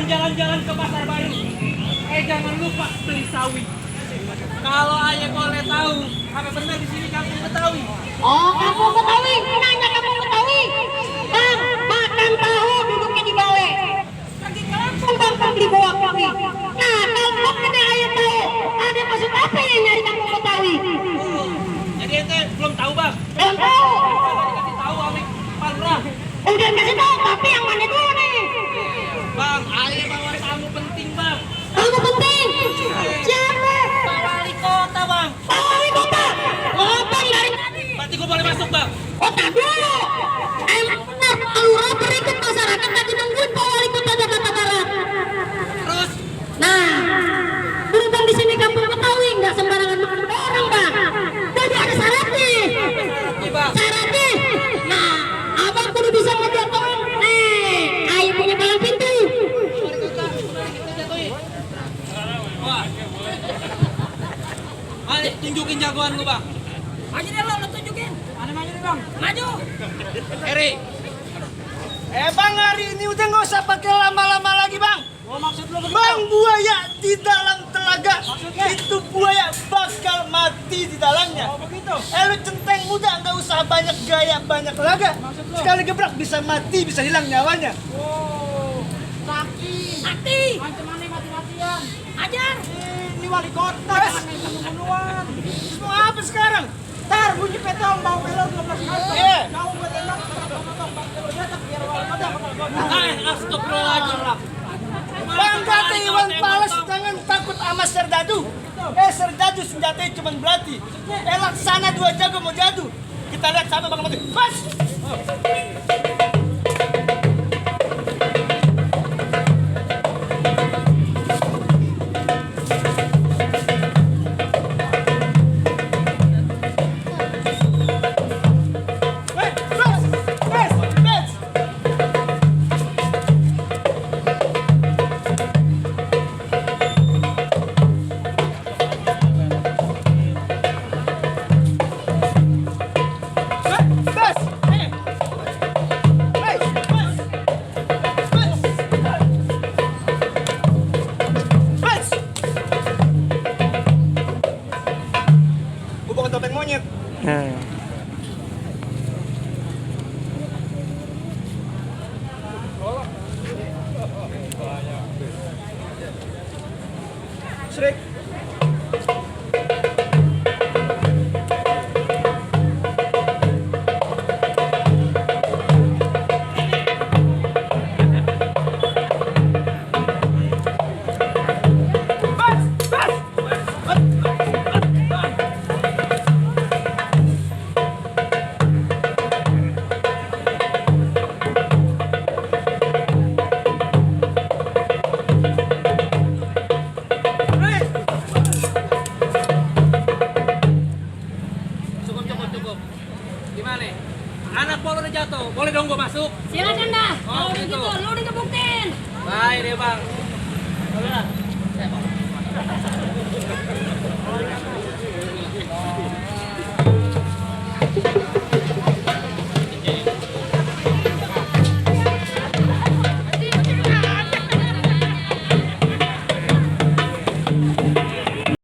jalan-jalan ke pasar baru, jangan lupa beli sawi. Kalau ayah boleh tahu, apa benar di sini kampung Betawi? Oh, kampung Betawi, nanya kampung Betawi. Bang, makan tahu duduknya di bawah. Lagi ke Lampung bang beli bawah kopi. Nah, kalau kena ayah tahu, ada maksud apa yang nyari kampung Betawi? Jadi ente belum tahu bang? Belum tahu. Kasih tahu Ame Pandra. Udah kasih tahu, tapi yang mana dulu nih? Bang, ayah bawa tamu penting bang. Tamu penting? Siapa? Pak Wali Kota bang. Pak Wali Kota? Oh, bang dari tadi. Berarti gue boleh masuk bang? Oh, tak dulu. Emang benar, Lurah berikut masyarakat lagi nungguin Pak Wali Kota Jakarta Barat. Terus? Nah, berhubung di sini kampung Betawi nggak sembarangan makan orang bang. Jadi ada syaratnya. Syaratnya. Nah, abang kudu bisa ngejatuhin. Nih, ayo punya palang pintu. Wah. Ayo tunjukin jagoan lu bang. Maju deh lo tunjukin. Mana maju nih bang? Maju. Eri. Bang, hari ini udah nggak usah pakai lama-lama lagi bang. Oh maksud lu Bang, buaya di dalam telaga. Maksudnya? Itu buaya bakal mati di dalamnya. Oh begitu? Lu centeng muda, nggak usah banyak gaya, banyak laga. Maksud lu? Sekali gebrak bisa mati, bisa hilang nyawanya. Oh. Sakti. Sakti. Ancamannya mati-matian. Ajar. Ini wali kota, Mas. jangan main bunuh-bunuhan. Terus mau apa sekarang? Tar, bunyi petong, bau belor 12 kali. Iya. Kau gue tembak, potong-potong, bang belor datang, biar wali kota bakal gue. Astagfirullahaladzim. Bang, kata Iwan Fals, jangan takut sama Serdadu. Serdadu senjatanya cuma berarti. Laksana dua jago mau jadu. Kita lihat sama Bang Mati. Mas! Topeng monyet. Shrek. Cukup. Gimana? Anak bola udah jatuh, boleh dong gua masuk? Silakan dah. Oh, Kalau gitu. begitu, lu dikebuktiin. Baik deh bang.